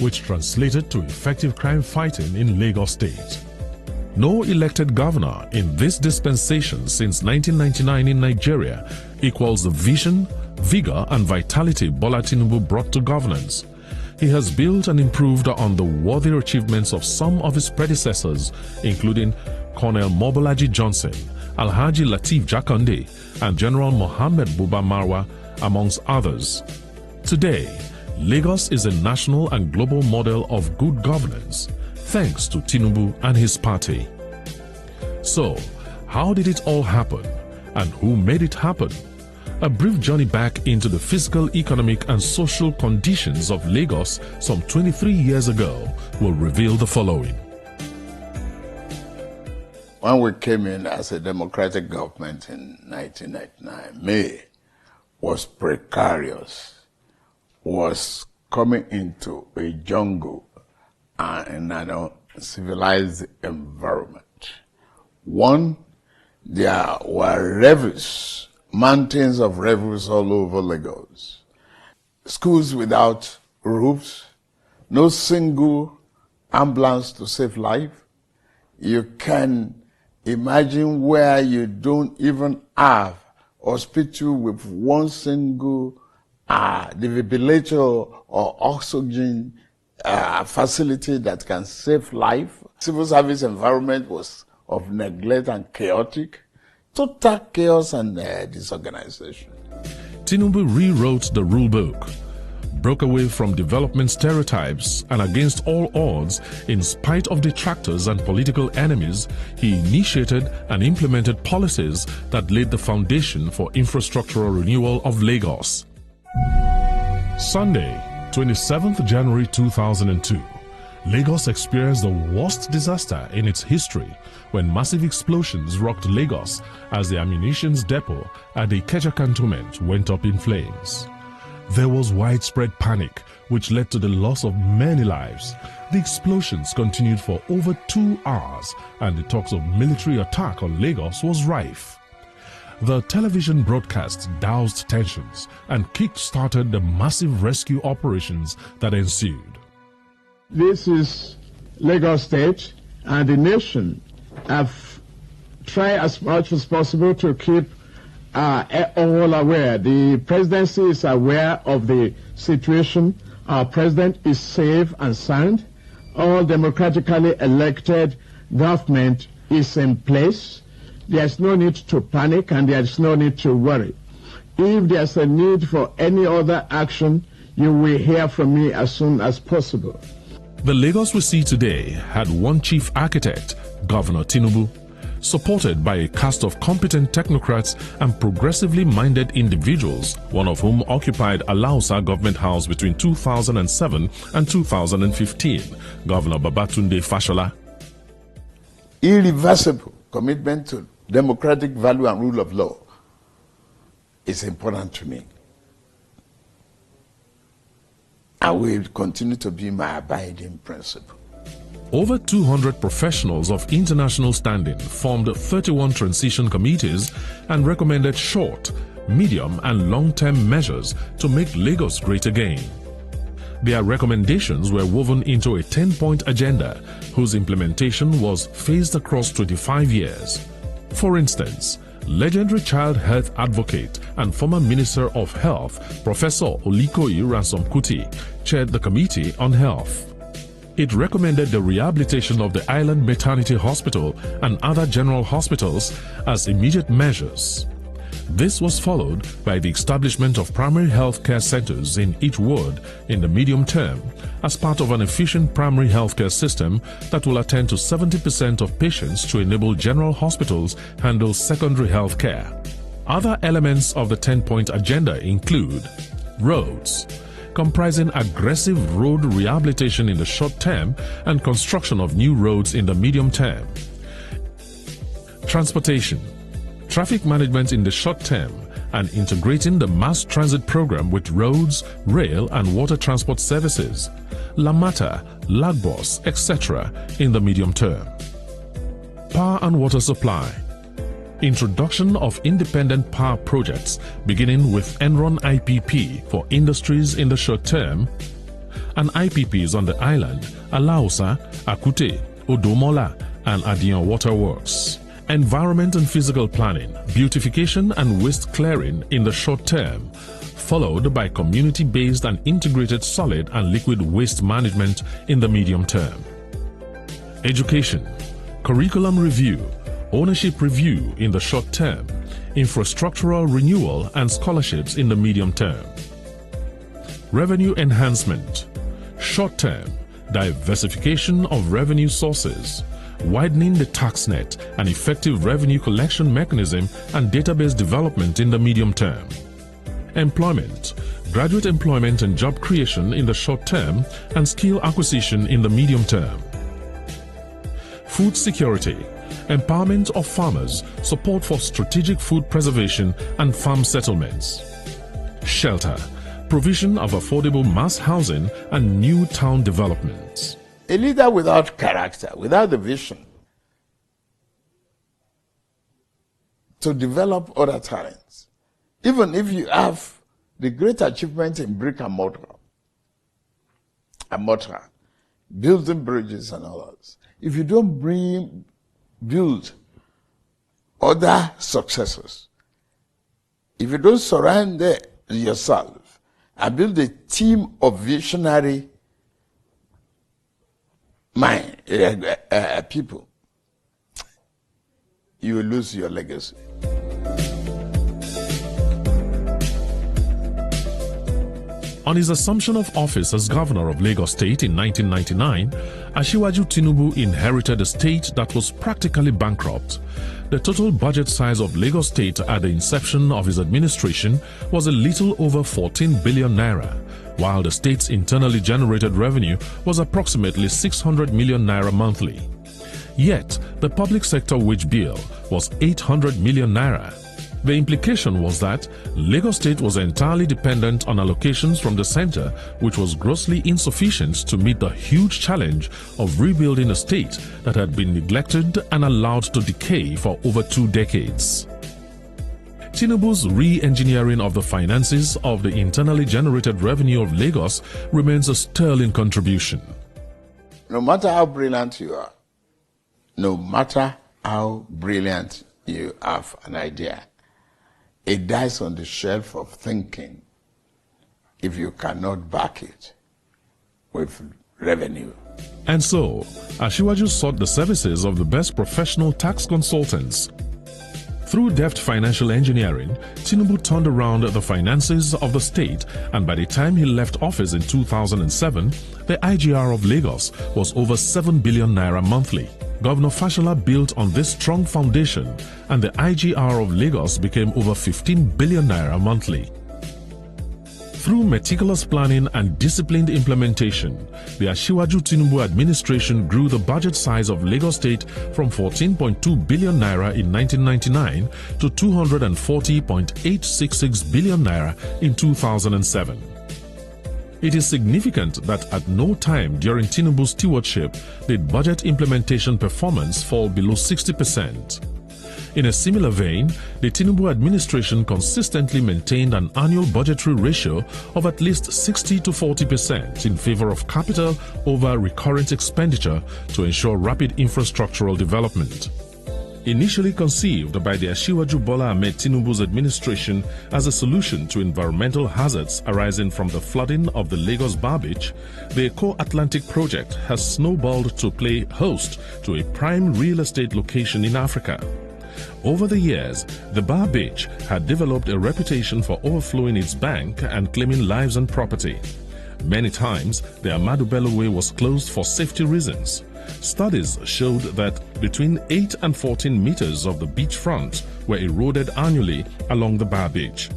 which translated to effective crime fighting in Lagos State. No elected governor in this dispensation since 1999 in Nigeria equals the vision, vigor and vitality Bola Tinubu brought to governance. He has built and improved on the worthy achievements of some of his predecessors, including Colonel Mobolaji Johnson, Alhaji Lateef Jakande, and General Mohammed Buba Marwa, amongst others. Today, Lagos is a national and global model of good governance, thanks to Tinubu and his party. So, how did it all happen, and who made it happen? A brief journey back into the physical, economic and social conditions of Lagos some 23 years ago will reveal the following. When we came in as a democratic government in 1999, May was precarious, was coming into a jungle and an uncivilized environment. One, there were revues, mountains of revues all over Lagos. Schools without roofs, no single ambulance to save life. You can imagine where you don't even have hospital with one single defibrillator or oxygen facility that can save life. Civil service environment was of neglect and chaotic. Total chaos and disorganization. Tinubu rewrote the rule book, broke away from development stereotypes, and against all odds, in spite of detractors and political enemies, he initiated and implemented policies that laid the foundation for infrastructural renewal of Lagos. Sunday, 27th January 2002, Lagos experienced the worst disaster in its history when massive explosions rocked Lagos as the ammunition depot at the Ikeja cantonment went up in flames. There was widespread panic, which led to the loss of many lives. The explosions continued for over 2 hours, and the talks of military attack on Lagos was rife. The television broadcast doused tensions and kick-started the massive rescue operations that ensued. This is Lagos State, and the nation have tried as much as possible to keep all aware. The presidency is aware of the situation. Our president is safe and sound. All democratically elected government is in place. There's no need to panic and there's no need to worry. If there's a need for any other action, you will hear from me as soon as possible. The Lagos we see today had one chief architect, Governor Tinubu, supported by a cast of competent technocrats and progressively minded individuals, one of whom occupied Alausa Government House between 2007 and 2015, Governor Babatunde Fashola. Irreversible commitment to democratic value and rule of law is important to me. And will continue to be my abiding principle. Over 200 professionals of international standing formed 31 transition committees and recommended short, medium and long-term measures to make Lagos great again. Their recommendations were woven into a 10-point agenda whose implementation was phased across 25 years. For instance, legendary child health advocate and former Minister of Health, Professor Olikoyi Ransom Kuti, chaired the Committee on Health. It recommended the rehabilitation of the Island Maternity Hospital and other general hospitals as immediate measures. This was followed by the establishment of primary health care centers in each ward in the medium term as part of an efficient primary health care system that will attend to 70% of patients to enable general hospitals handle secondary health care. Other elements of the 10-point agenda include roads, comprising aggressive road rehabilitation in the short term and construction of new roads in the medium term. Transportation, traffic management in the short term, and integrating the mass transit program with roads, rail and water transport services, Lamata, Lagbos, etc. in the medium term. Power and water supply, introduction of independent power projects beginning with Enron IPP for industries in the short term, and IPPs on the island, Alausa, Akute, Odomola, and Adian Waterworks. Environment and physical planning, beautification and waste clearing in the short term, followed by community-based and integrated solid and liquid waste management in the medium term. Education, curriculum review, ownership review in the short term, infrastructural renewal and scholarships in the medium term. Revenue enhancement, short term, diversification of revenue sources, widening the tax net and effective revenue collection mechanism and database development in the medium term. Employment, graduate employment and job creation in the short term and skill acquisition in the medium term. Food security, empowerment of farmers, support for strategic food preservation and farm settlements. Shelter, provision of affordable mass housing and new town developments. A leader without character, without the vision to develop other talents, even if you have the great achievement in brick and mortar, building bridges and all that, if you don't build other successes, if you don't surround yourself and build a team of visionary people, you will lose your legacy. On his assumption of office as governor of Lagos State in 1999, Asiwaju Tinubu inherited a state that was practically bankrupt. The total budget size of Lagos State at the inception of his administration was a little over 14 billion naira, while the state's internally generated revenue was approximately 600 million naira monthly. Yet, the public sector wage bill was 800 million naira. The implication was that Lagos State was entirely dependent on allocations from the center, which was grossly insufficient to meet the huge challenge of rebuilding a state that had been neglected and allowed to decay for over 2 decades. Tinubu's re-engineering of the finances of the internally generated revenue of Lagos remains a sterling contribution. No matter how brilliant you are, no matter how brilliant you have an idea, it dies on the shelf of thinking if you cannot back it with revenue. And so, Asiwaju sought the services of the best professional tax consultants. Through deft financial engineering, Tinubu turned around the finances of the state, and by the time he left office in 2007, the IGR of Lagos was over 7 billion naira monthly. Governor Fashola built on this strong foundation, and the IGR of Lagos became over 15 billion naira monthly. Through meticulous planning and disciplined implementation, the Asiwaju Tinubu administration grew the budget size of Lagos State from 14.2 billion naira in 1999 to 240.866 billion naira in 2007. It is significant that at no time during Tinubu's stewardship did budget implementation performance fall below 60%. In a similar vein, the Tinubu administration consistently maintained an annual budgetary ratio of at least 60 to 40% in favor of capital over recurrent expenditure to ensure rapid infrastructural development. Initially conceived by the Asiwaju Bola Tinubu's administration as a solution to environmental hazards arising from the flooding of the Lagos Bar Beach, the Eko Atlantic project has snowballed to play host to a prime real estate location in Africa. Over the years, the Bar Beach had developed a reputation for overflowing its bank and claiming lives and property. Many times, the Ahmadu Bello Way was closed for safety reasons. Studies showed that between 8 and 14 meters of the beachfront were eroded annually along the Bar Beach.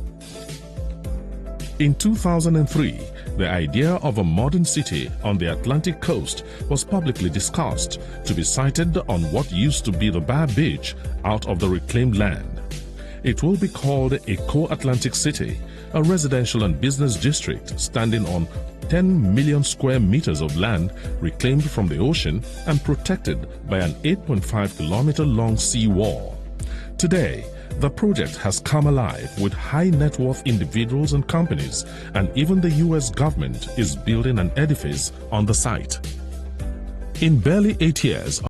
In 2003, the idea of a modern city on the Atlantic coast was publicly discussed to be sited on what used to be the Bar Beach out of the reclaimed land. It will be called Eko Atlantic City, a residential and business district standing on 10 million square meters of land reclaimed from the ocean and protected by an 8.5-kilometer long sea wall. Today, The project has come alive with high net worth individuals and companies, and even the US government is building an edifice on the site. In barely 8 years,